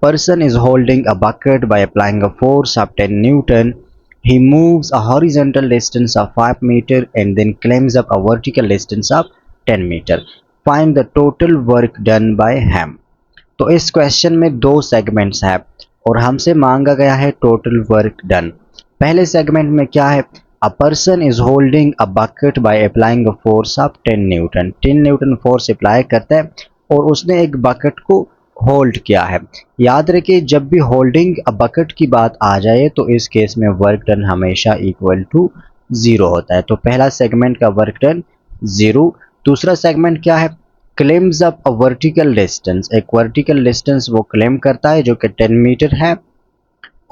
Person is holding a bucket by applying a force of 10 Newton. He moves a horizontal distance of 5 meter and then climbs up a vertical distance of 10 meter. Find the total work done by him. तो इस question में दो segments है और हमसे मांगा गया है टोटल वर्क डन। पहले सेगमेंट में क्या है? A person is holding a bucket by applying a force of 10 Newton. 10 Newton force apply करता है और उसने एक बकेट को होल्ड किया है। याद रखिए, जब भी होल्डिंग अ बकेट की बात आ जाए तो इस केस में वर्क डन हमेशा इक्वल टू 0 होता है। तो पहला सेगमेंट का वर्क डन 0। दूसरा सेगमेंट क्या है? Claims up a vertical distance. एक वर्टिकल डिस्टेंस वो क्लेम करता है जो कि 10 मीटर है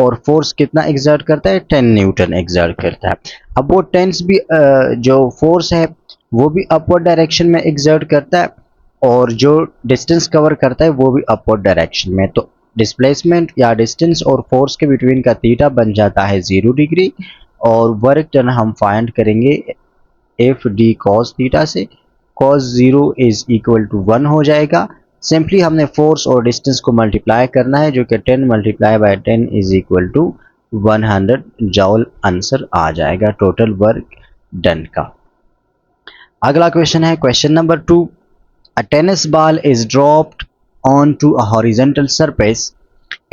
और फोर्स कितना एग्जर्ट करता है? 10 न्यूटन एग्जर्ट करता है। अब वो टेंस भी जो फोर्स है वो भी अपवर्ड डायरेक्शन में एग्जर्ट करता है और जो डिस्टेंस कवर करता है वो भी अपवर्ड डायरेक्शन में। तो डिस्प्लेसमेंट या डिस्टेंस और फोर्स के बिटवीन का थीटा बन जाता है 0 डिग्री और वर्क डन हम फाइंड करेंगे एफ डी कॉस थीटा से। cos 0 इज इक्वल टू 1 हो जाएगा। सिंपली हमने फोर्स और डिस्टेंस को मल्टीप्लाई करना है जो कि 10 multiply by 10 is equal to 100 joule answer आ जाएगा टोटल वर्क डन का। अगला क्वेश्चन है question number 2। A tennis ball is dropped onto a horizontal surface.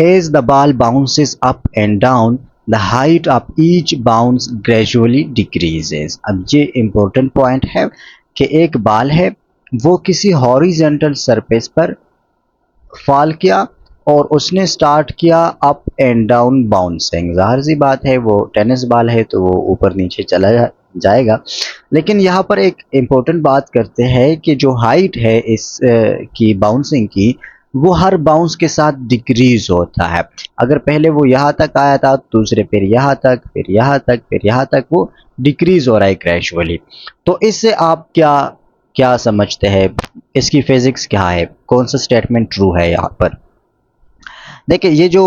As the ball bounces up and down, the height of each bounce gradually decreases. अब ये important point है कि एक ball है वो किसी हॉरिजेंटल सरफेस पर फॉल किया और उसने स्टार्ट किया अप एंड डाउन बाउंसिंग। जाहिर सी बात है वो टेनिस बॉल है तो वो ऊपर नीचे चला जाएगा। लेकिन यहाँ पर एक इम्पोर्टेंट बात करते हैं कि जो हाइट है इस की बाउंसिंग की वो हर बाउंस के साथ डिक्रीज होता है। अगर पहले वो यहाँ तक आया था दूसरे फिर यहाँ तक फिर यहाँ तक फिर यहाँ तक वो डिक्रीज हो रहा है ग्रेजुअली। तो इससे आप क्या क्या समझते हैं? इसकी फिजिक्स क्या है? कौन सा स्टेटमेंट ट्रू है यहाँ पर? देखिए ये जो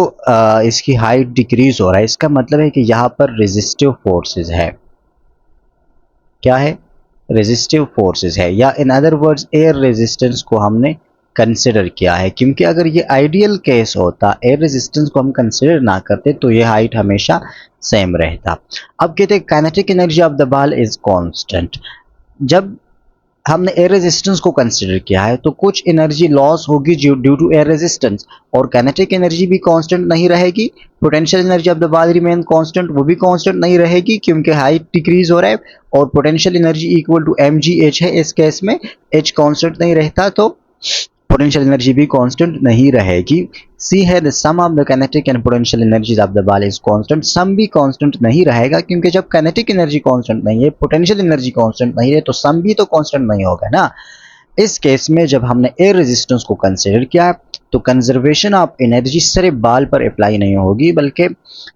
इसकी हाइट डिक्रीज हो रहा है इसका मतलब है कि यहाँ पर रेजिस्टिव फोर्सेस है। क्या है? रेजिस्टिव फोर्सेस है या in other words air resistance को हमने कंसिडर किया है। क्योंकि अगर ये आइडियल केस होता एयर रेजिस्टेंस को हम कंसिडर ना करते तो ये हाइट हमेशा सेम रहता। अब कहते हैं kinetic energy of the ball is constant. जब हमने एयर रेजिस्टेंस को कंसिडर किया है तो कुछ एनर्जी लॉस होगी ड्यू टू एयर रेजिस्टेंस और काइनेटिक एनर्जी भी कांस्टेंट नहीं रहेगी। Potential energy of the ball remain constant, वो भी कांस्टेंट नहीं रहेगी क्योंकि हाइट डिक्रीज हो रहा है और potential energy equal to mgh है। इस केस में h कांस्टेंट नहीं रहता तो पोटेंशियल एनर्जी भी कांस्टेंट नहीं रहेगी। सी है the sum of the kinetic and potential energies of the ball is constant. Sum भी कांस्टेंट नहीं रहेगा क्योंकि जब काइनेटिक एनर्जी कांस्टेंट नहीं है पोटेंशियल एनर्जी कांस्टेंट नहीं है तो सम भी तो कांस्टेंट नहीं होगा ना। इस केस में जब हमने एयर रेजिस्टेंस को कंसीडर किया तो कंजर्वेशन ऑफ एनर्जी सिर्फ बॉल पर अप्लाई नहीं होगी बल्कि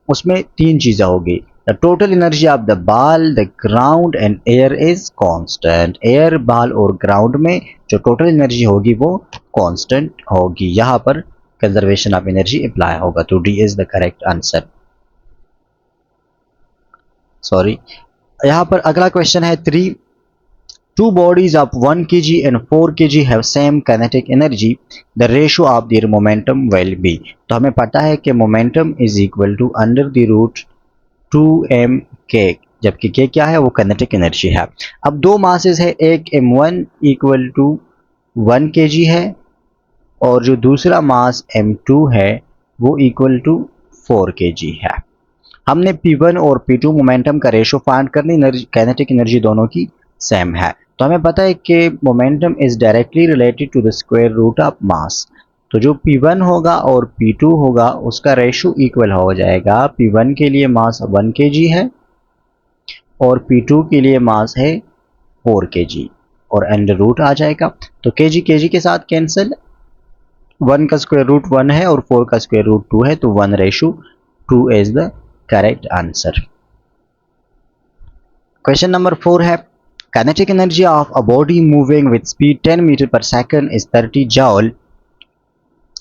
उसमें तीन चीजें होगी। The total energy of the ball, the ground and air is constant. Air, ball और ग्राउंड में जो टोटल एनर्जी होगी वो कांस्टेंट होगी। यहाँ पर कंजर्वेशन ऑफ एनर्जी अप्लाई होगा तो D is the correct answer. Sorry, यहाँ पर अगला क्वेश्चन है 3। Two bodies of 1 kg and 4 kg have same kinetic energy. The ratio of their momentum will be. तो हमें पता है कि momentum is equal to under the root 2m k, जबकि k क्या है? वो kinetic energy है। अब दो masses है, एक m1 equal to 1 kg है और जो दूसरा मास m2 है वो equal to 4 kg है। हमने P1 और P2 मोमेंटम का रेशो फाइंड करनी, काइनेटिक एनर्जी दोनों की सेम है तो हमें पता है कि momentum is directly related to the square root of mass. तो जो P1 होगा और P2 होगा उसका रेशो इक्वल हो जाएगा। P1 के लिए मास 1 kg है और P2 के लिए मास है 4 kg और अंडर रूट आ जाएगा तो kg kg के साथ कैंसिल। 1 का स्क्वायर रूट 1 है और 4 का स्क्वायर रूट 2 है तो 1:2 is the correct answer. Question number 4 है kinetic energy of a body moving with speed 10 meter per second is 30 joule.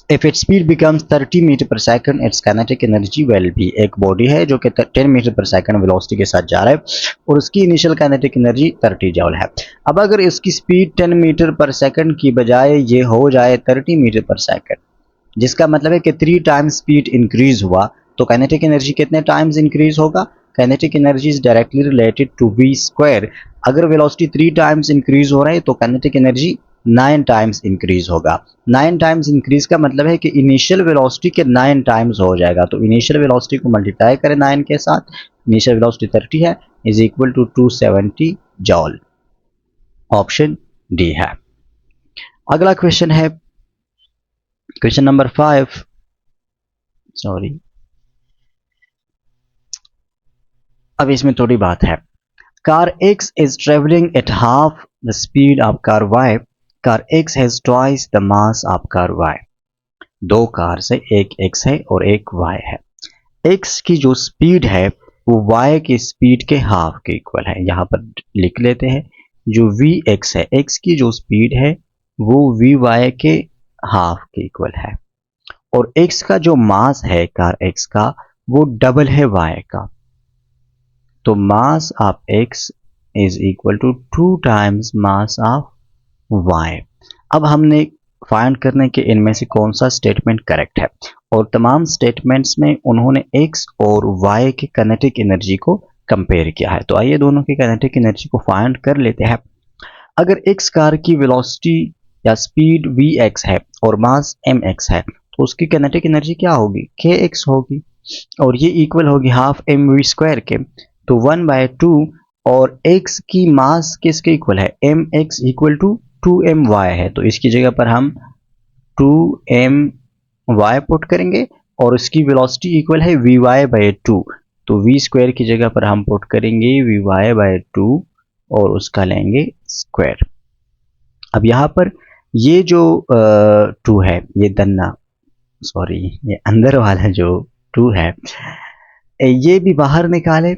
If its speed becomes 30 meter per second, its kinetic energy will be. एक body है जो कि 10 metre पर second velocity के साथ जा रहा है और उसकी इनिशियल काइनेटिक एनर्जी 30 जॉल है। अब अगर इसकी स्पीड 10 मीटर पर सेकंड की बजाय ये हो जाए 30 मीटर पर सेकंड जिसका मतलब है कि 3 टाइम्स स्पीड इंक्रीज हुआ तो काइनेटिक एनर्जी कितने टाइम्स इंक्रीज होगा? Kinetic energy is directly related to v square. अगर वेलोसिटी 3 टाइम्स इंक्रीज हो रहा है तो काइनेटिक एनर्जी 9 टाइम्स इंक्रीज होगा। 9 टाइम्स इंक्रीज का मतलब है कि इनिशियल वेलोसिटी के 9 टाइम्स हो जाएगा। तो इनिशियल वेलोसिटी को मल्टीप्लाई करें 9 के साथ, इनिशियल वेलोसिटी 30 है, is equal to 270 joule. Option D है। अगला क्वेश्चन है क्वेश्चन नंबर 5, सॉरी अब इसमें थोड़ी बात है। Car X is traveling at half the speed of car Y. Car X has twice the mass of car Y. दो कार से एक X है और एक Y है। X की जो स्पीड है वो Y की स्पीड के हाफ के इक्वल है। यहाँ पर लिख लेते हैं, जो Vx है, X की जो स्पीड है वो Vy के हाफ के इक्वल है, और X का जो मास है कार X का वो डबल है Y का। तो mass of X is equal to 2 times mass of Y। अब हमने फाइंड करने के इनमें से कौन सा स्टेटमेंट करेक्ट है, और तमाम स्टेटमेंट्स में उन्होंने X और Y के काइनेटिक एनर्जी को कंपेयर किया है। तो आइए दोनों की काइनेटिक एनर्जी को फाइंड कर लेते हैं। अगर X कार की वेलोसिटी या स्पीड Vx है और मास Mx है तो उसकी काइनेटिक एनर्जी क्या होगी? Kx होगी, और ये इक्वल होगी हाफ mv स्क्वायर के। तो 1/2, और x की मास किसके इक्वल है? mx इक्वल टू 2my है, तो इसकी जगह पर हम 2my पुट करेंगे, और इसकी वेलोसिटी इक्वल है vy/2। तो v स्क्वायर की जगह पर हम पुट करेंगे vy/2 और उसका लेंगे स्क्वायर। अब यहाँ पर ये जो 2 है, ये दन्ना सॉरी ये अंदर वाला जो 2 है ये भी बाहर निकाले,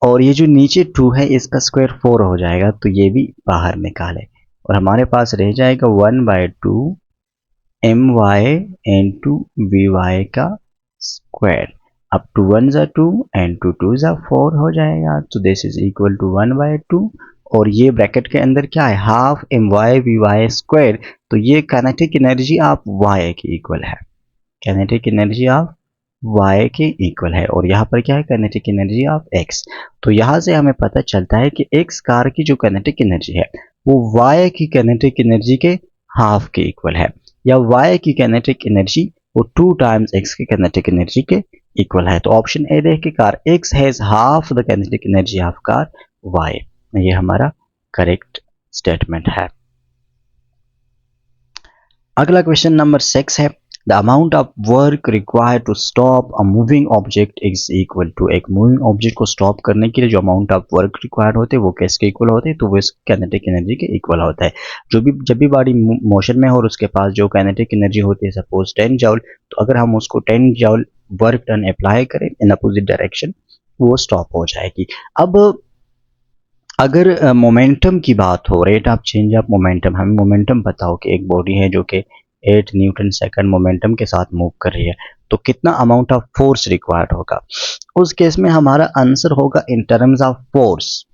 और ये जो नीचे 2 है इसका स्क्वायर 4 हो जाएगा, तो ये भी बाहर निकाले, और हमारे पास रह जाएगा 1/2 my इंटू vy का स्क्वायर। अब 2 1 जा 2 एंड 2 2 जा 4 हो जाएगा, तो दिस इज इक्वल टू 1/2, और ये ब्रैकेट के अंदर क्या है? Half my vy square. तो ये काइनेटिक एनर्जी ऑफ y की इक्वल है, काइनेटिक एनर्जी ऑफ y के इक्वल है, और यहाँ पर क्या है? Kinetic energy of x। तो यहाँ से हमें पता चलता है कि x कार की जो काइनेटिक एनर्जी है वो y की काइनेटिक एनर्जी के हाफ के इक्वल है, या y की काइनेटिक एनर्जी वो 2 टाइम्स x की काइनेटिक एनर्जी के इक्वल है। तो ऑप्शन ए देख के car x has half the kinetic energy of car y, ये हमारा करेक्ट स्टेटमेंट है। अगला क्वेश्चन नंबर 6 है, the amount of work required to stop a moving object is equal to. एक मूविंग ऑब्जेक्ट को stop करने के लिए जो अमाउंट ऑफ वर्क रिक्वायर्ड होते हैं वो किसके इक्वल होते हैं? तो वो इस काइनेटिक एनर्जी के इक्वल होता है। जब भी बॉडी मोशन में हो और उसके पास जो काइनेटिक एनर्जी होती है सपोज 10 जॉल, तो अगर हम उसको 10 जॉल वर्क डन अप्लाई करें इन अपोजिट डायरेक्शन वो स्टॉप हो जाएगी। अब अगर मोमेंटम की बात हो, rate of change of momentum, हमें मोमेंटम बताओ कि एक बॉडी है जो कि 8 न्यूटन सेकंड मोमेंटम के साथ मूव कर रही है, तो कितना अमाउंट ऑफ फोर्स रिक्वायर्ड होगा? उस केस में हमारा आंसर होगा इन टर्म्स ऑफ फोर्स।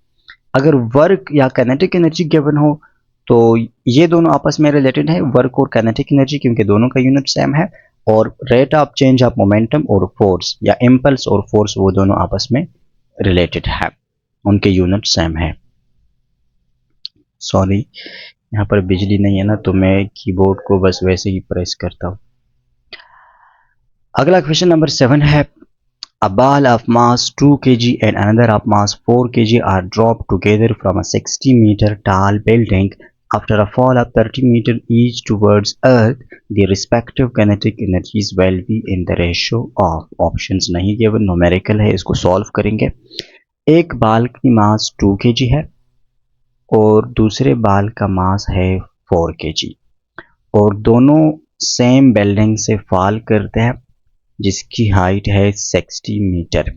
अगर वर्क या काइनेटिक एनर्जी गिवन हो तो ये दोनों आपस में रिलेटेड है, वर्क और काइनेटिक एनर्जी, क्योंकि दोनों का यूनिट सेम है, और rate of change of momentum और फोर्स या इम्पल्स और फोर्स वो दोनों आपस में रिलेटेड है, उनके यूनिट सेम है। सॉरी यहाँ पर बिजली नहीं है ना, तो मैं कीबोर्ड को बस वैसे ही प्रेस करता हूँ। अगला क्वेश्चन नंबर 7 है, a ball of mass 2 kg and another of mass 4 kg are dropped together from a 60-meter tall building after a fall of 30 meter each towards earth. The respective kinetic energies will be in the ratio of, options नहीं given, numerical है, इसको solve करेंगे। एक बाल की मास 2 kg है और दूसरे बाल का मास है 4 kg, और दोनों सेम बिल्डिंग से फॉल करते हैं जिसकी हाइट है 60 मीटर।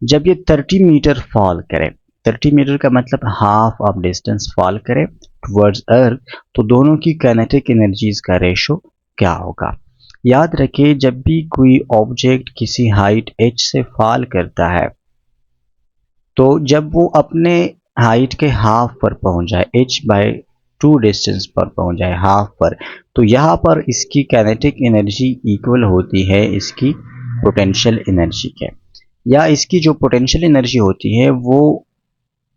जब ये 30 मीटर फॉल करे, 30 मीटर का मतलब हाफ ऑफ डिस्टेंस फॉल करे टुवर्ड्स अर्थ, तो दोनों की काइनेटिक एनर्जीज का रेशो क्या होगा? याद रखिए जब भी कोई ऑब्जेक्ट किसी हाइट h से फॉल करता है तो जब वो अपने हाइट के हाफ पर पहुंच जाए, h/2 टू डिस्टेंस पर पहुंच जाए, हाफ पर, तो यहाँ पर इसकी काइनेटिक एनर्जी इक्वल होती है इसकी पोटेंशियल एनर्जी के, या इसकी जो पोटेंशियल एनर्जी होती है वो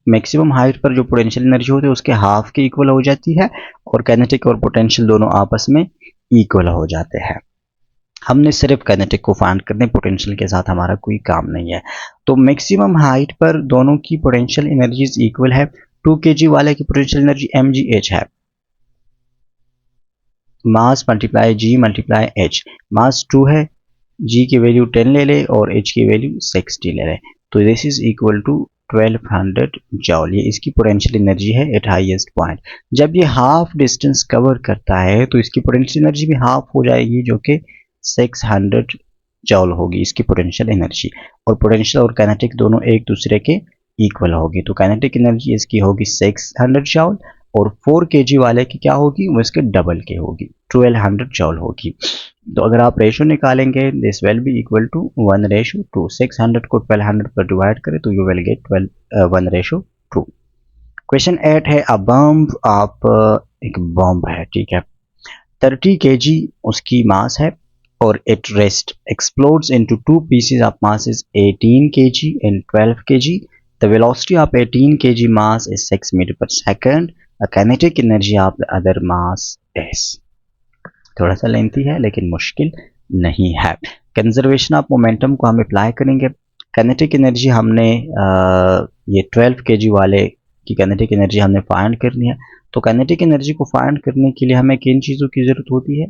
मैक्सिमम हाइट पर जो पोटेंशियल एनर्जी होती है उसके हाफ के इक्वल हो जाती है, और काइनेटिक और पोटेंशियल दोनों आपस में इक्वल हो जाते हैं। हमने सिर्फ काइनेटिक को फाइंड करने, पोटेंशियल के साथ हमारा कोई काम नहीं है। तो मैक्सिमम हाइट पर दोनों की पोटेंशियल एनर्जीज इक्वल है। 2 kg वाले की पोटेंशियल एनर्जी mgh है, mass multiply g multiply h, मास 2 है, g की वैल्यू 10 ले ले और h की वैल्यू 60 ले ले, तो this is equal to 1200 joule. ये इसकी पोटेंशियल एनर्जी है एट हाईएस्ट पॉइंट। जब ये हाफ डिस्टेंस कवर करता है तो इसकी पोटेंशियल एनर्जी भी हाफ हो जाएगी, जो कि 600 जॉल होगी इसकी पोटेंशियल एनर्जी, और पोटेंशियल और काइनेटिक दोनों एक दूसरे के इक्वल होगी। तो काइनेटिक एनर्जी इसकी होगी 600 जॉल, और 4 kg वाले की क्या होगी, वो इसके डबल की होगी, 1200 जॉल होगी। तो अगर आप रेशो निकालेंगे, this will be equal to 1:2। 600 को 1200 पर डिवाइड करें तो यू विल गेट 1:2। क्वेश्चन 8 है, अ बम्ब, आप एक बॉम्ब है, ठीक है, 30 kg उसकी मास है, और it rest explodes into 2 pieces of mass is 18 kg and 12 kg. The velocity of 18 kg mass is 6 meter per second. The kinetic energy of the other mass is. थोड़ा सा लेंथी है लेकिन मुश्किल नहीं है। कंजर्वेशन ऑफ मोमेंटम को हम apply करेंगे। काइनेटिक एनर्जी हमने ये 12 kg वाले की काइनेटिक एनर्जी हमने फाइंड करनी है। तो काइनेटिक एनर्जी को फाइंड करने के लिए हमें किन चीज़ों की ज़रूरत होती है,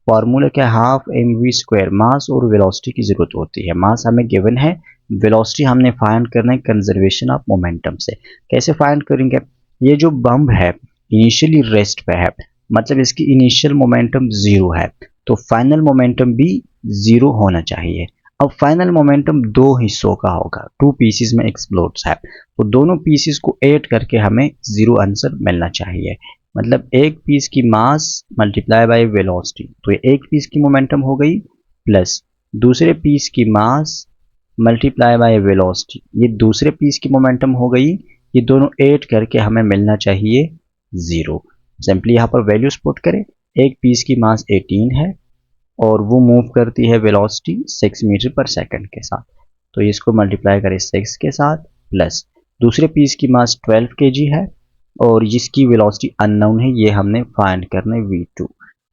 फार्मूला क्या, हाफ mv², मास और वेलोसिटी की ज़रूरत होती है। मास हमें गिवन है, वेलोसिटी हमने फाइंड करना है कंजर्वेशन ऑफ मोमेंटम से। कैसे फाइंड करेंगे, ये जो बम्ब है इनिशियली रेस्ट पे है, मतलब इसकी इनिशियल मोमेंटम 0 है, तो फाइनल मोमेंटम भी 0 होना चाहिए। अब फाइनल मोमेंटम 2 हिस्सों का होगा, 2 पीसेस में एक्सप्लोड्स है, तो दोनों पीसेस को ऐड करके हमें 0 आंसर मिलना चाहिए। मतलब एक पीस की मास मल्टीप्लाई बाय वेलोसिटी, तो ये एक पीस की मोमेंटम हो गई, प्लस दूसरे पीस की मास मल्टीप्लाई बाय वेलोसिटी, ये दूसरे पीस की मोमेंटम हो गई। ये दोनों ऐड करके हमें मिलना चाहिए 0। सिंपली यहाँ पर वैल्यूज पुट करें, एक पीस की मास 18 है और वो मूव करती है वेलोसिटी 6 मीटर पर सेकंड के साथ, तो इसको मल्टीप्लाई करें 6 के साथ, प्लस दूसरे पीस की मास 12 kg है और जिसकी वेलोसिटी अननोन है, ये हमने फाइंड करना है v2,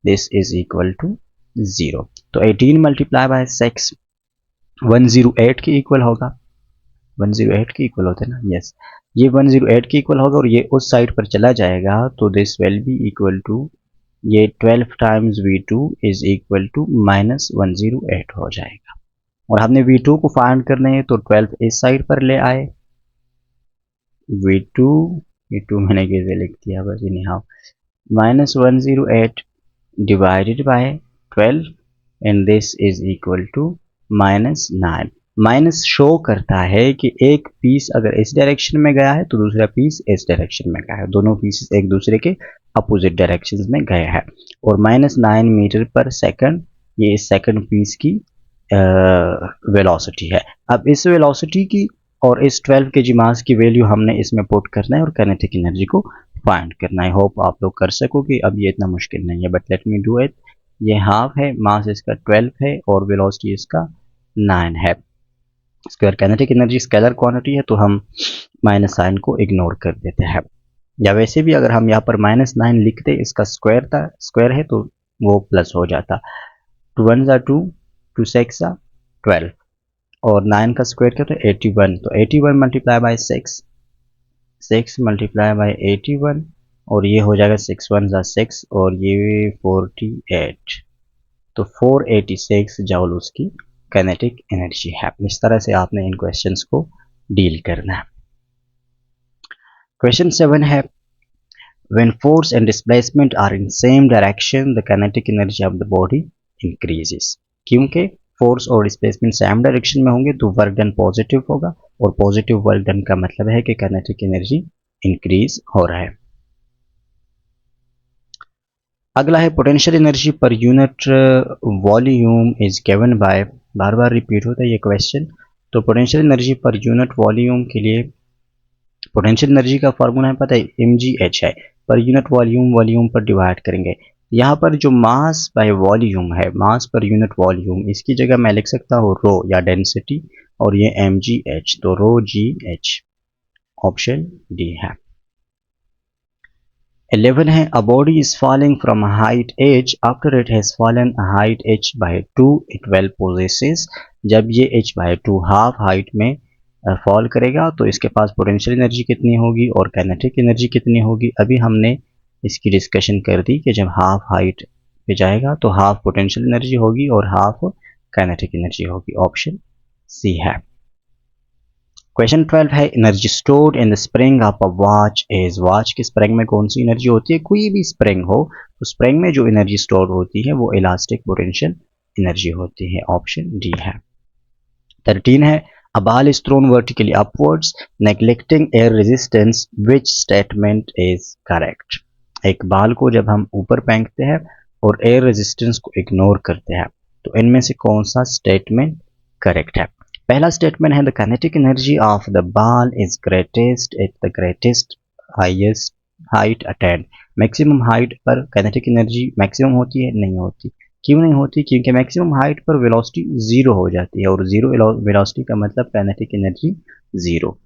this is equal to 0। तो 18 मल्टीप्लाई बाय 6 108 के इक्वल होगा, 108 के इक्वल होते हैं ना, यस, ये 108 के इक्वल होगा और ये उस साइड पर चला जाएगा, तो this will be equal to, ये 12 times v2 is equal to -108 हो जाएगा। और हमने v2 को फाइंड करना है, तो 12 इस साइड पर ले आए, v2 मैंने कैसे लिख दिया बस, इन्हीं हाउ, -108 divided by 12 and this is equal to -9। Minus show करता है कि एक पीस अगर इस डायरेक्शन में गया है तो दूसरा पीस इस डायरेक्शन में गया है, दोनों पीसेस एक दूसरे के अपोजिट डायरेक्शंस में गए हैं। और -9 मीटर पर सेकंड ये इस सेकंड पीस की वेलोसिटी है। अब इस वेलोसिटी की और इस 12 kg मास की वैल्यू हमने इसमें पुट करना है और काइनेटिक एनर्जी को फाइंड करना है। होप आप लोग कर सकोगे, अब ये इतना मुश्किल नहीं है, but let me do it. ये हाफ है, मास इसका 12 है और वेलोसिटी इसका 9 है। Square kinetic energy scalar quantity है, तो हम माइनस साइन को इग्नोर कर देते हैं, या वैसे भी अगर हम यहाँ पर -9 लिखते, इसका स्क्वायर था, स्क्वायर है तो वो प्लस हो जाता। 2 1 ज़ा 2, 2 6 ज़ा 12 और 9 का स्क्वायर क्या, तो 81, तो 81 मल्टीप्लाई बाय 6, 6 मल्टीप्लाई बाय 81 और ये हो जाएगा 6 1 ज़ा 6 और ये 48, तो 486 जॉल उसकी काइनेटिक एनर्जी है। इस तरह से आपने इन क्वेश्चंस को डील करना है। क्वेश्चन 7 है, when force and displacement are in same direction the kinetic energy of the body increases। क्योंकि फोर्स और डिस्प्लेसमेंट सेम डायरेक्शन में होंगे तो वर्क डन पॉजिटिव होगा, और पॉजिटिव वर्क डन का मतलब है कि काइनेटिक एनर्जी इंक्रीज हो रहा है। अगला है potential energy per unit volume is given by, bar bar repeat होता है ये क्वेश्चन। तो potential energy per unit volume के लिए पोटेंशियल एनर्जी का फॉर्मूला है पता है, mgh है, पर यूनिट वॉल्यूम, वॉल्यूम पर डिवाइड करेंगे। यहाँ पर जो मास बाय वॉल्यूम है, मास पर यूनिट वॉल्यूम, इसकी जगह मैं लिख सकता हूँ रो या डेंसिटी, और ये mgh, तो रो जी एच, ऑप्शन डी है। 11 है, a body is falling from a height h after it has fallen a height h by 2 it well possesses। जब ये h by 2 हाफ हाइट में फॉल करेगा तो इसके पास पोटेंशियल एनर्जी कितनी होगी और काइनेटिक एनर्जी कितनी होगी। अभी हमने इसकी डिस्कशन कर दी कि जब हाफ हाइट पे जाएगा तो हाफ पोटेंशियल एनर्जी होगी और हाफ काइनेटिक एनर्जी होगी, ऑप्शन सी है। क्वेश्चन 12 है, energy stored in the spring of a watch is. Watch की स्प्रिंग में कौन सी एनर्जी होती है, कोई भी स्प्रिंग हो तो स्प्रिंग में जो एनर्जी स्टोर होती है वो इलास्टिक पोटेंशियल एनर्जी होती है, ऑप्शन डी है। 13 है, a ball is thrown vertically upwards neglecting air resistance, which statement is correct। एक बाल को जब हम ऊपर फेंकते हैं और एयर रेजिस्टेंस को इग्नोर करते हैं तो इनमें से कौन सा स्टेटमेंट करेक्ट है। पहला स्टेटमेंट है, the kinetic energy of the ball is greatest at the greatest highest height attained. Maximum height पर काइनेटिक एनर्जी मैक्सिमम होती है, नहीं होती। क्यों नहीं होती, क्योंकि मैक्सिमम हाइट पर वेलोसिटी जीरो हो जाती है और जीरो वेलोसिटी का मतलब काइनेटिक एनर्जी जीरो।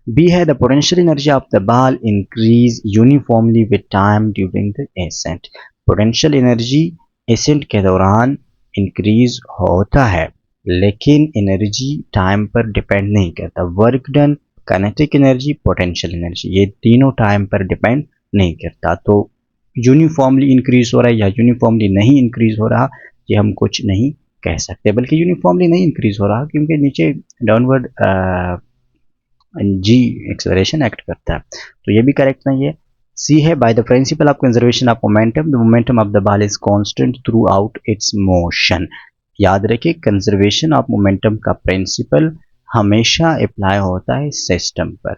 बी है, the potential energy of the ball increase uniformly with time during the ascent. Potential energy ascent के दौरान इंक्रीज होता है लेकिन एनर्जी टाइम पर डिपेंड नहीं करता। Work done, kinetic energy, potential energy, ये तीनों टाइम पर डिपेंड नहीं करता। तो यूनिफॉर्मली इंक्रीज हो रहा है या यूनिफॉर्मली नहीं इंक्रीज हो रहा, ये हम कुछ नहीं कह सकते, बल्कि यूनिफॉर्मली नहीं इंक्रीज हो रहा क्योंकि नीचे डाउनवर्ड जी एक्सेलरेशन एक्ट करता है, तो ये भी करेक्ट नहीं है। सी है, by the principle of conservation of momentum the momentum of the ball is constant through out it's motion. याद रखिए, कंजर्वेशन ऑफ मोमेंटम का प्रिंसिपल हमेशा अप्लाई होता है सिस्टम पर।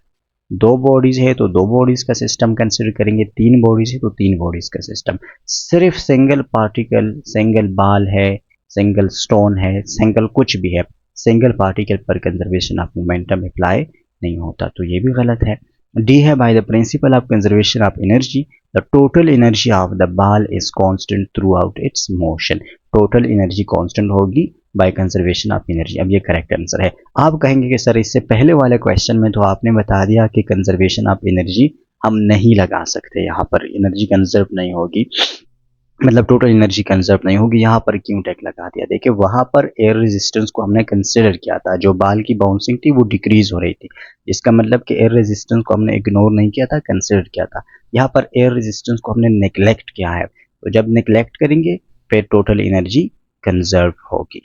दो बॉडीज है तो दो बॉडीज का सिस्टम कंसिडर करेंगे, तीन बॉडीज है तो तीन बॉडीज का सिस्टम। सिर्फ सिंगल पार्टिकल, सिंगल बॉल है, सिंगल स्टोन है, सिंगल कुछ भी है, सिंगल पार्टिकल पर कंजर्वेशन ऑफ मोमेंटम अप्लाई नहीं होता, तो ये भी गलत है। डी है, by the principle of conservation of energy the total energy of the ball is constant through out it's motion. Total energy constant होगी बाय कंजर्वेशन ऑफ एनर्जी। अब ये करेक्ट आंसर है। आप कहेंगे कि सर इससे पहले वाले क्वेश्चन में तो आपने बता दिया कि कंजर्वेशन ऑफ एनर्जी हम नहीं लगा सकते, यहाँ पर एनर्जी कंजर्व नहीं होगी, मतलब टोटल एनर्जी कंजर्व नहीं होगी, यहाँ पर क्यों टैग लगा दिया। देखिए वहां पर एयर रेजिस्टेंस को हमने कंसिडर किया था, जो बाल की बाउंसिंग थी वो डिक्रीज हो रही थी, इसका मतलब कि एयर रेजिस्टेंस को हमने इग्नोर नहीं किया था, कंसिडर किया था। यहाँ पर एयर रेजिस्टेंस को हमने नेग्लेक्ट किया है, तो जब नेग्लेक्ट करेंगे फिर टोटल एनर्जी कंजर्व होगी।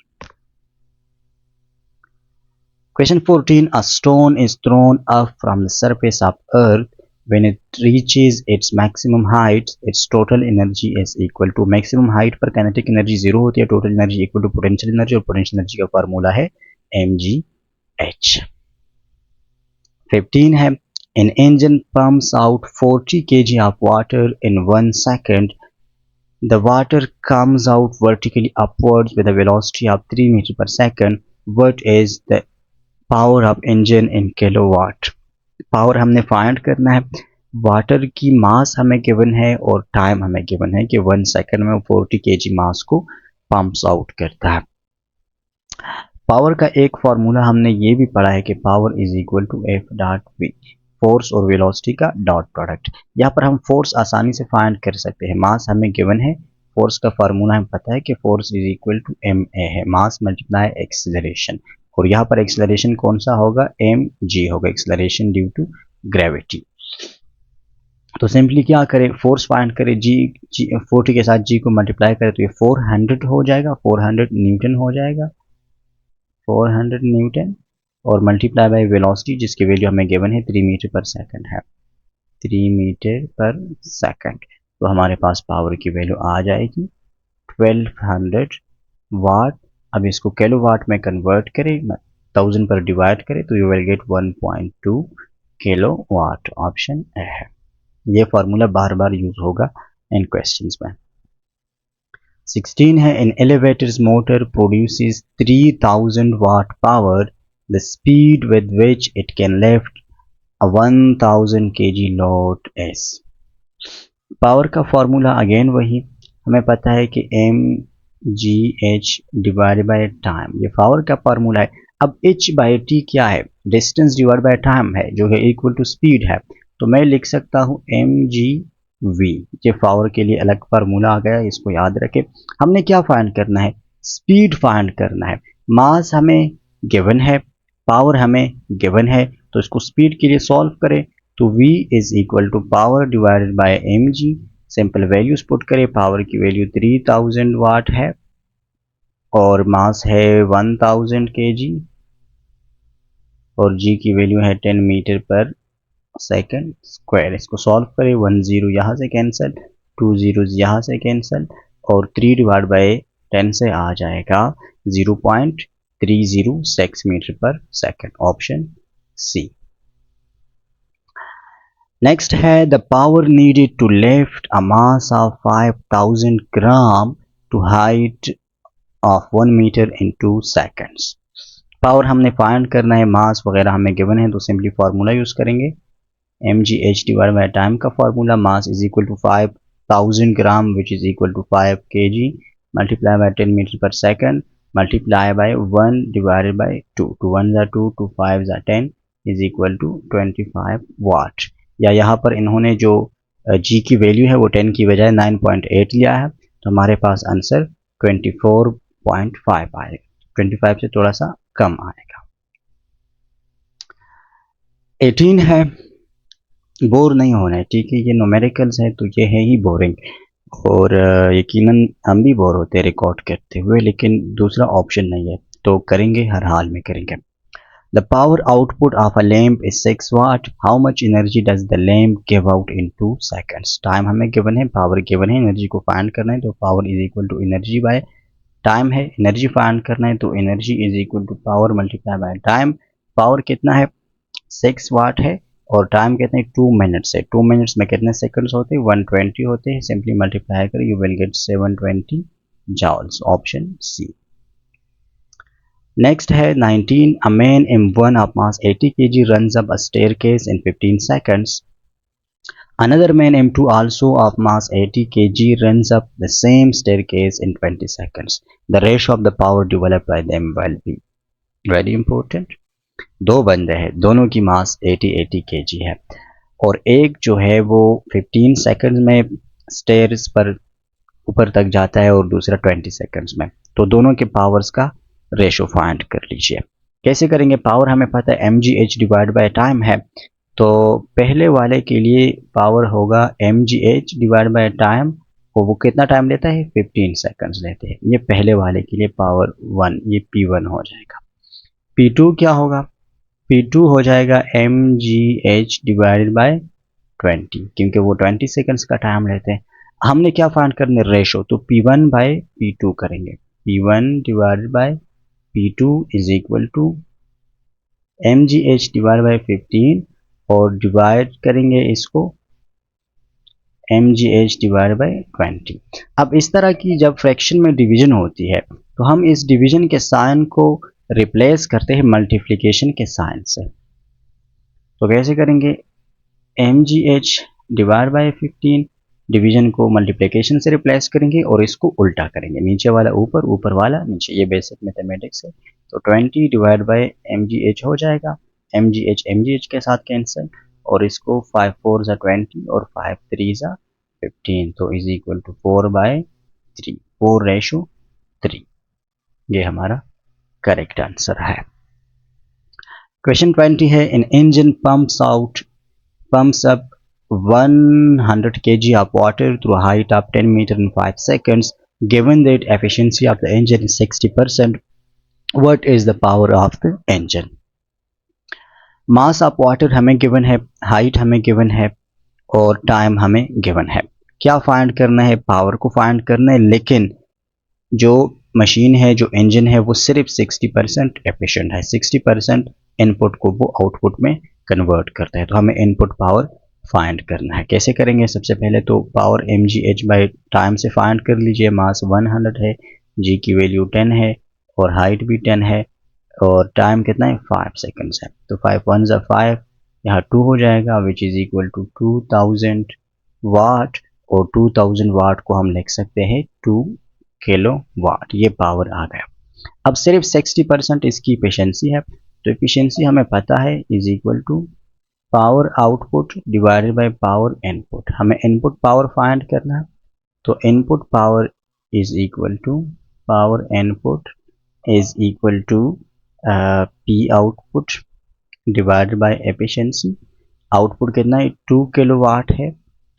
Question 14, a stone is thrown up from the surface of earth. When it reaches its maximum height, its total energy is equal to, maximum height पर kinetic energy जीरो होती है, total energy equal to potential energy, और potential energy का formula है mgh। 15 है, an engine pumps out 40 kg of water in 1 second. The water comes out vertically upwards with a velocity of 3 meters per second. What is the power of engine in kilowatt. Power हमने find करना है, water की मास हमें given है और time हमें given है कि 1 सेकंड में 40 केजी मास को पंप्स आउट करता है। पावर का एक फॉर्मूला हमने ये भी पढ़ा है कि power is equal to F dot V, force और वेलोसिटी का डॉट प्रोडक्ट। यहाँ पर हम फोर्स आसानी से फाइंड कर सकते हैं, मास हमें गिवन है, फोर्स का फार्मूला हमें पता है कि force is equal to M A है, मास मल्टीप्लाई एक्सेलरेशन, और यहाँ पर एक्सेलरेशन कौन सा होगा, एम जी होगा, एक्सेलरेशन ड्यू टू ग्रेविटी। तो सिंपली क्या करें, फोर्स फाइंड करें, जी 40 के साथ जी को मल्टीप्लाई करें तो ये 400 हो जाएगा, 400 न्यूटन हो जाएगा, 400 न्यूटन, और मल्टीप्लाई बाय वेलोसिटी जिसकी वैल्यू हमें गिवन है 3 मीटर पर सेकंड है, 3 मीटर पर सेकंड। तो हमारे पास पावर की वैल्यू आ जाएगी 1200 वाट। अब इसको किलो वाट में कन्वर्ट करें, 1000 पर डिवाइड करें तो you will get 1.2 kilo watt, option A है। ये फार्मूला बार बार यूज होगा इन क्वेश्चंस में। 16 है, in elevators motor produces 3000 watt power, the speed with which it can lift 1000 kg load S। Power का फॉर्मूला अगेन वही, हमें पता है कि mgh डिवाइड बाय टाइम, ये पावर का फॉर्मूला है। अब h बाई टी क्या है, डिस्टेंस डिवाइड बाय टाइम है, जो है इक्वल टू स्पीड है। तो मैं लिख सकता हूँ mgv, ये पावर के लिए अलग फार्मूला आ गया, इसको याद रखें। हमने क्या फाइंड करना है, स्पीड फाइंड करना है। मास हमें गिवन है, पावर हमें गिवन है, तो इसको स्पीड के लिए सॉल्व करें। तो v is equal to power divided by mg, simple values put करें। पावर की वैल्यू 3000 वाट है और मास है 1000 kg और g की वैल्यू है 10 मीटर पर सेकंड स्क्वायर। इसको सॉल्व करें, 1 0 यहाँ से कैंसिल, 2 जीरोज यहाँ से कैंसिल और 3 डिवाइड बाय 10 से आ जाएगा 0.306 मीटर पर सेकंड, ऑप्शन सी। नेक्स्ट है the power needed to lift a mass of 5000 gram to height of 1 metre in 2 seconds. Power हमने फाइंड करना है, मास वगैरह हमें गिवन है, तो सिंपली फार्मूला यूज करेंगे mgh डिवाइड बाय टाइम का formula, mass is equal to 5000 gram which is equal to 5 kg multiply by 10 metre पर second multiply by 1 divided by 2, 2 1 2, 2 5 10 is equal to 25 वाट। या यहाँ पर इन्होंने जो g की वैल्यू है वो 10 की बजाय 9.8 लिया है, तो हमारे पास आंसर 24.5 आएगा, 25 से थोड़ा सा कम आएगा। 18 है, बोर नहीं होना है, ठीक है, ये न्यूमेरिकल्स है तो ये है ही बोरिंग, और यकीनन हम भी बोर होते हैं रिकॉर्ड करते हुए, लेकिन दूसरा ऑप्शन नहीं है, तो करेंगे, हर हाल में करेंगे। The power output of a lamp is 6 watt, how much energy does the lamp give out in 2 seconds. Time हमें गिवन है, पावर गिवन है, एनर्जी को फाइंड करना है, तो power is equal to energy by time है, energy find करना है, तो energy is equal to power multiply by time. Power कितना है, 6 वाट है, और टाइम कितने 2 मिनट्स है, 2 मिनट्स में कितने सेकंड्स होते हैं, 120 होते हैं, सिंपली मल्टीप्लाई कर you will get 720 joules, option C. Next है 19, a man m1 of mass 80 kg runs up a staircase in 15 seconds. Another man m2 also of mass 80 kg runs up the same staircase in 20 seconds. The ratio of the power developed by them will be very important. दो बंदे हैं, दोनों की मास 80 kg है, और एक जो है वो 15 सेकंड्स में स्टेयर्स पर ऊपर तक जाता है और दूसरा 20 सेकंड्स में, तो दोनों के पावर्स का रेशो फाइंड कर लीजिए। कैसे करेंगे, पावर हमें पता है mgh डिवाइड बाय टाइम है, तो पहले वाले के लिए पावर होगा mgh डिवाइड बाय टाइम, और वो कितना टाइम लेता है, 15 सेकंड्स लेते हैं, ये पहले वाले के लिए पावर 1, ये p1 हो जाएगा। p2 क्या होगा, p2 हो जाएगा mgh डिवाइडेड बाय 20, क्योंकि वो 20 सेकंड्स का टाइम लेते हैं। हमने क्या फाइंड करने, रेशो, तो p1 बाय p2 करेंगे, p1 divided by p2 is equal to mgh divide by 15, और डिवाइड करेंगे इसको mgh डिवाइड बाय 20। अब इस तरह की जब फ्रैक्शन में डिवीजन होती है, तो हम इस डिवीजन के साइन को रिप्लेस करते हैं मल्टीप्लिकेशन के साइन से। तो कैसे करेंगे, mgh डिवाइड बाय 15, डिवीजन को मल्टीप्लिकेशन से रिप्लेस करेंगे और इसको उल्टा करेंगे, नीचे वाला ऊपर, ऊपर वाला नीचे, ये बेसिक मैथमेटिक्स है। तो 20 डिवाइड बाय mgh हो जाएगा, mgh के साथ कैंसिल, और इसको 5 4 ज़ा 20 और 5 3 ज़ा 15, तो इज इक्वल टू 4 बाय 3, 4:3, ये हमारा करेक्ट आंसर है। क्वेश्चन 20 है, इन engine pumps up 100 kg of water through a height of 10 meter in 5 seconds. Given that efficiency of the engine is 60%, what is the power of the engine? Mass of water हमें given है, height हमें given है, और time हमें given है। क्या find करना है, पावर को फाइंड करना है, लेकिन जो मशीन है, जो इंजन है, वो सिर्फ 60% एफिशिएंट है, 60% इनपुट को वो आउटपुट में कन्वर्ट करता है, तो हमें इनपुट पावर फाइंड करना है। कैसे करेंगे, सबसे पहले तो पावर mgh बाई टाइम से फाइंड कर लीजिए। मास 100 है, g की वैल्यू 10 है, और हाइट भी 10 है, और टाइम कितना है, 5 सेकंड्स है, तो 5 1 ज़ा 5, यहाँ 2 हो जाएगा विच इज़ इक्वल टू 2000 वाट, और 2000 वाट को हम लिख सकते हैं 2 किलो वाट, ये पावर आ गया। अब सिर्फ 60% इसकी एफिशिएंसी है, तो एफिशिएंसी हमें पता है is equal to power output divided by power input. हमें इनपुट पावर फाइंड करना है, तो input power is equal to power input is equal to P output divided by efficiency. Output कितना है 2 किलोवाट है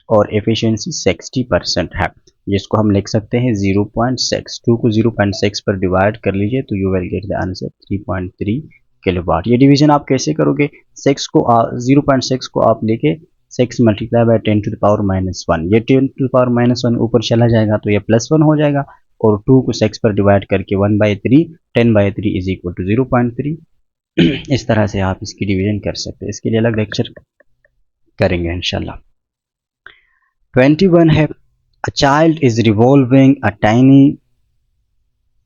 और एफिशिएंसी 60% है, जिसको हम लिख सकते हैं 0.6। 2 को 0.6 पर डिवाइड कर लीजिए तो you will get the answer 3.3 kilowatt. ये डिवीजन आप कैसे करोगे, 0.6 को आप लेके 6 multiply by 10 to the power -1, ये 10 टू द पावर -1 ऊपर चला जाएगा तो ये +1 हो जाएगा, और 2 को 6 पर डिवाइड करके 1/3, 10/3 इज इक्वल टू 0.3। इस तरह से आप इसकी डिवीजन कर सकते हैं, इसके लिए अलग लेक्चर करेंगे इंशाल्लाह। 21 है, a child is revolving a tiny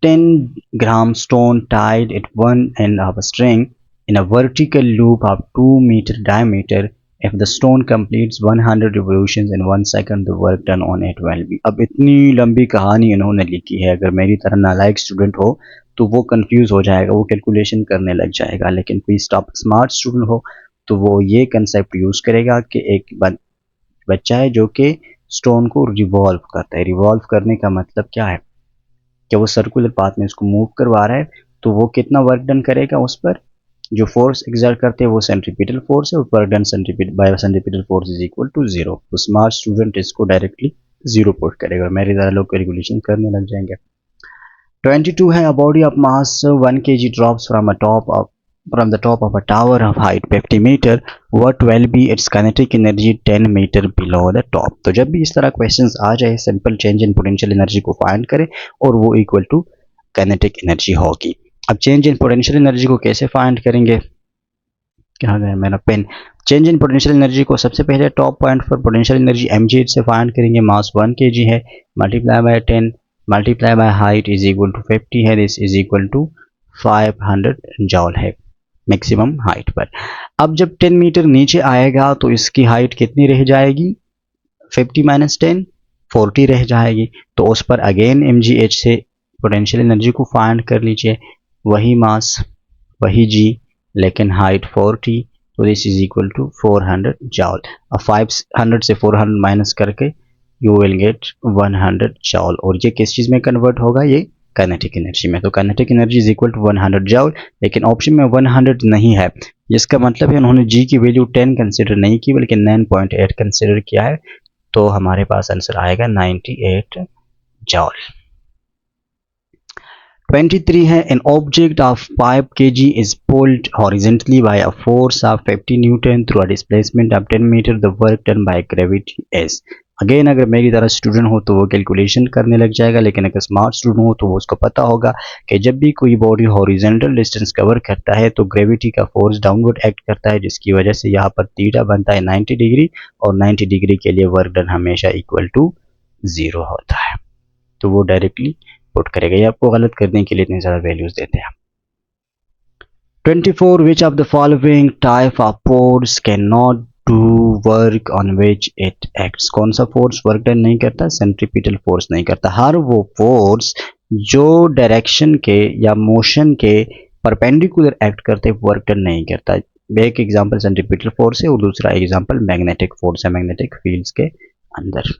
10-gram stone tied at one end of a string in a vertical loop of 2-meter diameter. If the stone completes 100 revolutions in 1 second, the work done on it will be। अब इतनी लंबी कहानी इन्होंने लिखी है, अगर मेरी तरह नालायक स्टूडेंट हो तो वो कंफ्यूज हो जाएगा, वो कैलकुलेशन करने लग जाएगा, लेकिन कोई स्मार्ट स्टूडेंट हो तो वो ये कंसेप्ट यूज करेगा कि एक बच्चा है जो कि स्टोन को रिवॉल्व करता है। रिवॉल्व करने का मतलब क्या है कि वो सर्कुलर पाथ में इसको मूव करवा रहा है, तो वो कितना वर्क डन करेगा, उस पर जो फोर्स एक्सर्ट करते हैं वो सेंट्रीपिटल फोर्स है, और work done by centripetal force is equal to 0। तो स्मार्ट स्टूडेंट इसको डायरेक्टली 0 पुट करेगा, और मेरे ज़्यादा लोग कैलकुलेशन करने लग जाएंगे। 22 है, a body of mass 1 kg drops from the top of a tower of height 50 meter, what will be its kinetic energy 10 meter below the top। तो जब भी इस तरह क्वेश्चंस आ जाए, simple change in potential energy को find करें और वो इक्वल टू काइनेटिक एनर्जी होगी। अब चेंज इन पोटेंशियल एनर्जी को कैसे फाइंड करेंगे, क्या गया मेरा pen. Change in potential energy को सबसे पहले टॉप पॉइंट पर पोटेंशियल एनर्जी mgh से फाइंड करेंगे। मास 1 kg है, multiply by 10 multiply by height is equal to 50 है, this is equal to 500 joule है मैक्सिमम हाइट पर। अब जब 10 मीटर नीचे आएगा तो इसकी हाइट कितनी रह जाएगी, 50 माइनस 10 40 रह जाएगी, तो उस पर अगेन mgh से पोटेंशियल एनर्जी को फाइंड कर लीजिए, वही मास वही जी लेकिन हाइट 40, तो this is equal to 400 joule. अब 500 से 400 माइनस करके यू विल गेट 100 जॉल, और ये किस चीज़ में कन्वर्ट होगा, ये काइनेटिक एनर्जी में। तो kinetic energy is equal to 100 joule, लेकिन ऑप्शन में 100 नहीं है, जिसका मतलब है उन्होंने जी की वैल्यू 10 कंसिडर नहीं की बल्कि 9.8 कंसिडर किया है, तो हमारे पास आंसर आएगा 98 जॉल। 23 है, an object of 5 kg is pulled horizontally by a force of 50 Newton through a displacement of 10 meter, the work done by gravity is। Again अगर मेरी तरह स्टूडेंट हो तो वो कैलकुलेशन करने लग जाएगा, लेकिन अगर स्मार्ट स्टूडेंट हो तो वो उसको पता होगा कि जब भी कोई बॉडी हॉरिजॉन्टल डिस्टेंस कवर करता है तो ग्रेविटी का फोर्स डाउनवर्ड एक्ट करता है, जिसकी वजह से यहाँ पर थीटा बनता है 90 डिग्री, और 90 डिग्री के लिए वर्क डन हमेशा इक्वल टू 0 होता है, तो वो डायरेक्टली पुट करेगा। ये आपको गलत करने के लिए इतनी ज़्यादा वैल्यूज देते हैं। 24 which of the following type of force can not do work on which it acts. कौन सा फोर्स वर्क डन नहीं करता, सेंट्रीपिटल फोर्स नहीं करता। हर वो फोर्स जो डायरेक्शन के या मोशन के परपेंडिकुलर एक्ट करते वर्क डन नहीं करता। एक एग्जांपल सेंट्रीपिटल फोर्स है और दूसरा एग्जांपल मैग्नेटिक फोर्स है, मैग्नेटिक फील्ड्स के अंदर।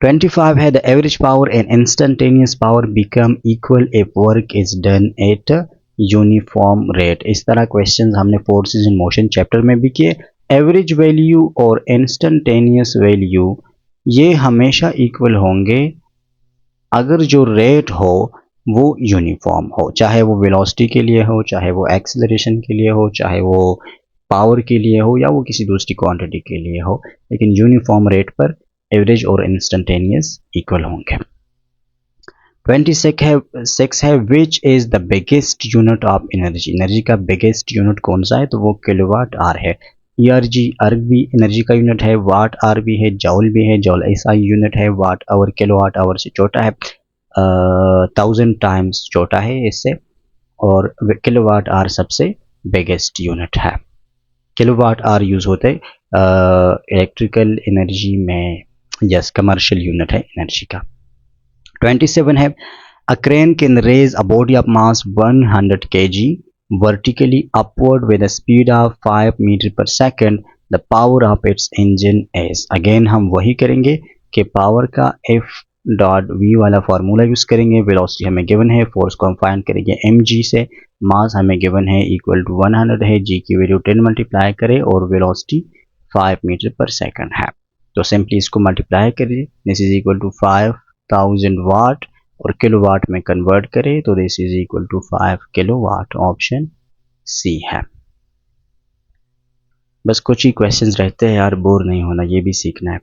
25 है, the average power and instantaneous power become equal if work is done at uniform rate। इस तरह क्वेश्चंस हमने फोर्सेस इन मोशन चैप्टर में भी किए। एवरेज वैल्यू और इंस्टेंटेनियस वैल्यू ये हमेशा इक्वल होंगे अगर जो रेट हो वो यूनिफॉर्म हो, चाहे वो वेलोसिटी के लिए हो, चाहे वो एक्सेलरेशन के लिए हो, चाहे वो पावर के लिए हो, या वो किसी दूसरी क्वांटिटी के लिए हो, लेकिन यूनिफॉर्म रेट पर एवरेज और इंस्टेंटेनियस इक्वल होंगे। 26 है, which is the biggest unit of energy. Energy का बिगेस्ट यूनिट कौन सा है, तो वो किलोवाट आर है। ERG अर्ग भी एनर्जी का यूनिट है, वाट आर भी है, जॉल भी है, जॉल SI यूनिट है, वाट आवर किलोवाट आवर से छोटा है, 1000 टाइम्स छोटा है इससे, और किलोवाट आर सबसे बिगेस्ट यूनिट है। किलोवाट आवर यूज होते हैं इलेक्ट्रिकल एनर्जी में, यस कमर्शियल यूनिट है एनर्जी का। 27 है a crane can raise a body of mass 100 kg vertically upward with a speed of 5 meter per second. The power of its engine is, again हम वही करेंगे कि power का F dot we वाला formula use करेंगे। Velocity हमें given है, force को हम फाइंड करेंगे mg से, मास हमें गिवन है इक्वल टू 100 है, g की वैल्यू 10 मल्टीप्लाई करें और वेलोसिटी 5 मीटर पर सेकंड है। तो सिंपली इसको मल्टीप्लाई करिए, this is equal to 5000 watt और किलोवाट में कन्वर्ट करें तो this is equal to 5 kilowatt. Option C है। बस कुछ ही क्वेश्चंस रहते हैं यार, बोर नहीं होना, ये भी सीखना है।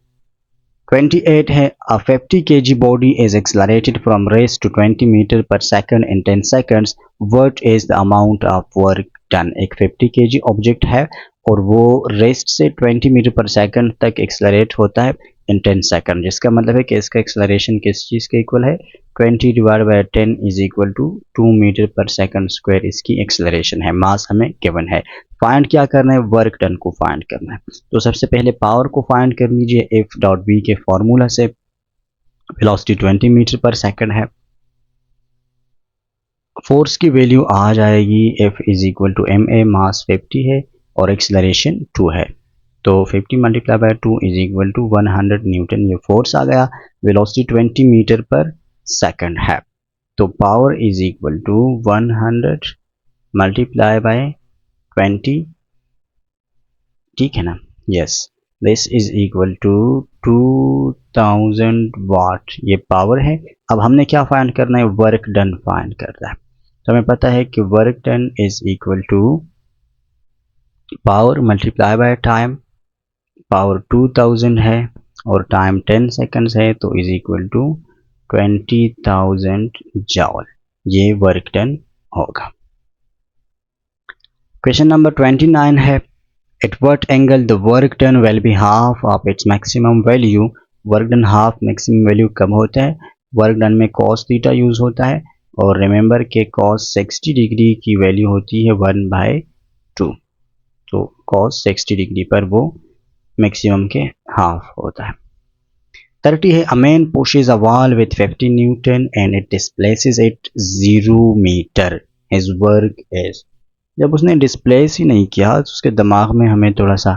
28 है a 50 kg body is accelerated from race to 20 meter per second in 10 seconds. What is the amount of work done? एक 50 kg ऑब्जेक्ट है और वो रेस्ट से 20 मीटर पर सेकंड तक एक्सलरेट होता है इन 10 सेकंड, जिसका मतलब है कि इसका एक्सलरेशन किस चीज़ के इक्वल है, 20 divide by 10 is equal to 2 metre पर सेकंड स्क्वायर इसकी एक्सलरेशन है। मास हमें गिवन है, फाइंड क्या करना है, वर्क डन को फाइंड करना है। तो सबसे पहले पावर को फाइंड कर लीजिए एफ डॉट वी के फॉर्मूला से। वेलोसिटी 20 मीटर पर सेकंड है, फोर्स की वैल्यू आ जाएगी F is equal to M A, mass 50 है और एक्सलरेशन 2 है, तो 50 multiply by 2 is equal to 100 newton, ये फोर्स आ गया। वेलोसिटी 20 मीटर पर सेकंड है, तो power is equal to 100 multiply by 20, ठीक है ना, yes, this is equal to 2000 वाट, ये पावर है। अब हमने क्या फाइंड करना है, वर्क डन फाइंड करना है। तो हमें पता है कि work done is equal to power multiply by time, power 2000 है और टाइम 10 सेकंड्स है, तो इज इक्वल टू 20,000 जॉल, ये वर्क डन होगा। क्वेश्चन नंबर 29 है at what angle the work done will be half of its maximum value. Work done half maximum value कब होता है, वर्क डन में cos थीटा यूज होता है और रिमेंबर के cos 60 डिग्री की वैल्यू होती है 1/2, तो cos 60 डिग्री पर वो मैक्सिमम के हाफ होता है। 30 है a man pushes a wall with 50 Newton and it displaces it 0 meter. His work is, जब उसने डिस्प्लेस ही नहीं किया तो उसके दिमाग में हमें थोड़ा सा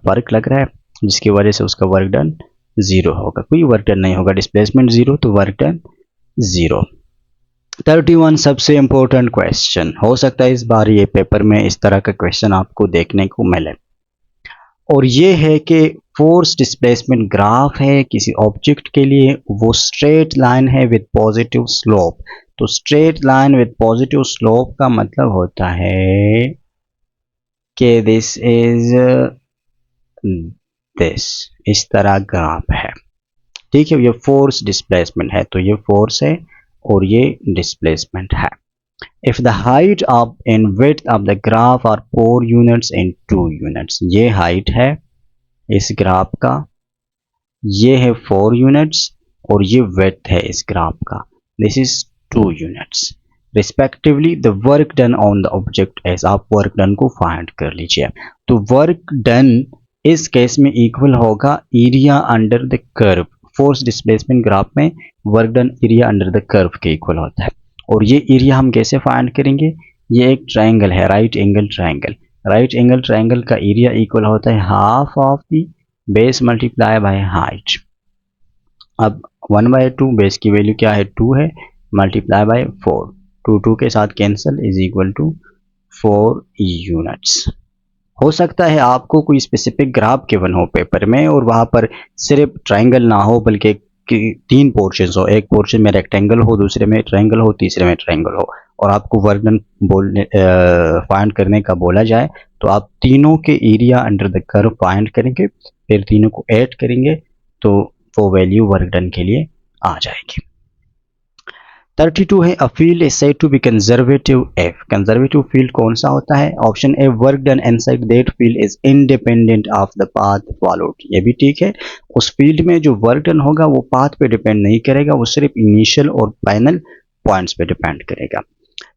फर्क लग रहा है, जिसकी वजह से उसका वर्क डन 0 होगा, कोई वर्क डन नहीं होगा, डिस्प्लेसमेंट 0 तो वर्क डन 0। 31 सबसे इंपॉर्टेंट क्वेश्चन, हो सकता है इस बार ये पेपर में इस तरह का क्वेश्चन आपको देखने को मिले, और ये है कि फोर्स डिस्प्लेसमेंट ग्राफ है किसी ऑब्जेक्ट के लिए, वो स्ट्रेट लाइन है विद पॉजिटिव स्लोप। तो straight line with positive slope का मतलब होता है कि दिस इज दिस, इस तरह ग्राफ है, ठीक है, ये फोर्स डिस्प्लेसमेंट है, तो ये फोर्स है और ये डिस्प्लेसमेंट है। If the height of and width of the graph are 4 units and 2 units, ये हाइट है इस ग्राफ का, ये है 4 यूनिट्स और ये width है इस ग्राफ का, this is 2 units respectively. The work done on the object is, आप वर्क डन को फाइंड कर लीजिए। तो वर्क डन इस केस में इक्वल होगा area under the curve, force displacement graph में work done area under the curve के इक्वल होता है। और ये एरिया हम कैसे फाइंड करेंगे, ये एक ट्रायंगल है, right angle triangle, right angle triangle का एरिया इक्वल होता है half of the base multiply by height. अब 1/2 बेस की वैल्यू क्या है 2 है, मल्टीप्लाई बाय 4, 2 के साथ cancel is equal to 4 units. हो सकता है आपको कोई स्पेसिफिक ग्राफ गिवन हो पेपर में और वहाँ पर सिर्फ ट्रायंगल ना हो बल्कि 3 पोर्शन हो, एक पोर्शन में रेक्टेंगल हो, दूसरे में ट्रायंगल हो, तीसरे में ट्रायंगल हो, और आपको वर्क डन बोलने फाइंड करने का बोला जाए तो आप तीनों के area under the curve find करेंगे, फिर तीनों को ऐड करेंगे तो वो वैल्यू वर्क डन के लिए आ जाएगी। 32 है a field is said to be conservative F, conservative field कौन सा होता है, option A work done inside that field is independent of the path followed, ये भी ठीक है, उस फील्ड में जो वर्क डन होगा वो पाथ पे डिपेंड नहीं करेगा, वो सिर्फ इनिशियल और फाइनल पॉइंट्स पे डिपेंड करेगा।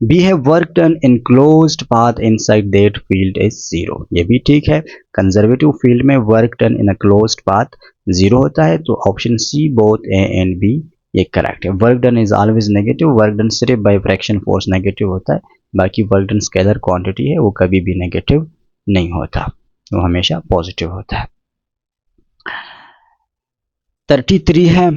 बी है work done in closed path inside that field is 0, ये भी ठीक है। कंजर्वेटिव फील्ड में work done in a closed path 0 होता है, तो option C both A and B ये करेक्ट है। Work done is always negative, work done सिर्फ बाय फ्रैक्शन फोर्स नेगेटिव होता है, बाकी वर्क डन स्केलर क्वांटिटी है वो कभी भी नेगेटिव नहीं होता, वो हमेशा पॉजिटिव होता है। 33 है,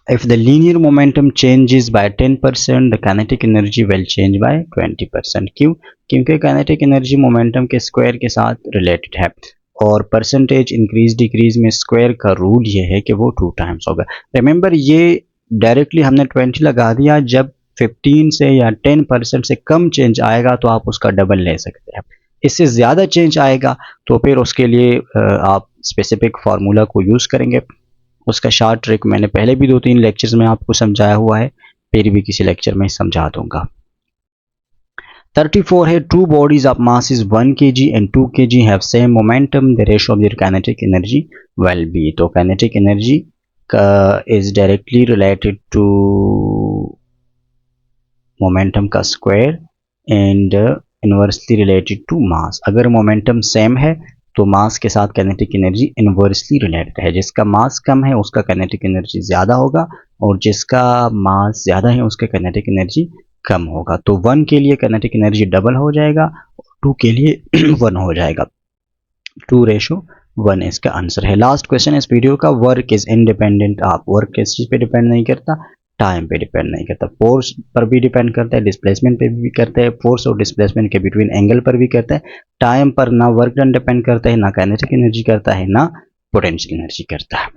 if the linear momentum changes by 10%, the kinetic energy will change by 20%। क्यों? क्योंकि kinetic energy momentum के स्क्वायर के साथ रिलेटेड है, और परसेंटेज इंक्रीज डिक्रीज में स्क्वायर का रूल ये है कि वो 2 टाइम्स होगा। रिमेंबर ये डायरेक्टली हमने 20 लगा दिया, जब 15 से या 10% से कम चेंज आएगा तो आप उसका डबल ले सकते हैं। इससे ज़्यादा चेंज आएगा तो फिर उसके लिए आप स्पेसिफिक फार्मूला को यूज़ करेंगे। उसका शॉर्ट ट्रिक मैंने पहले भी 2-3 लेक्चर्स में आपको समझाया हुआ है, फिर भी किसी लेक्चर में समझा दूंगा। 34 है, two bodies of mass is 1 kg and 2 kg have same momentum, the ratio of their kinetic energy will be. तो काइनेटिक एनर्जी का is directly related to momentum का square and inversely related to mass. अगर momentum same है तो मास के साथ kinetic energy inversely related है, जिसका मास कम है उसका काइनेटिक एनर्जी ज़्यादा होगा, और जिसका मास ज़्यादा है उसका काइनेटिक एनर्जी कम होगा। तो 1 के लिए काइनेटिक एनर्जी डबल हो जाएगा, 2 के लिए 1 हो जाएगा, 2:1 इसका आंसर है। लास्ट क्वेश्चन इस वीडियो का, work is independent of, work किस चीज़ पे डिपेंड नहीं करता, टाइम पे डिपेंड नहीं करता, फोर्स पर भी डिपेंड करता है, डिस्प्लेसमेंट पे भी करता है, फोर्स और डिस्प्लेसमेंट के बिटवीन एंगल पर भी करता है। टाइम पर ना वर्क डन डिपेंड करता है, ना काइनेटिक एनर्जी करता है, ना पोटेंशियल एनर्जी करता है।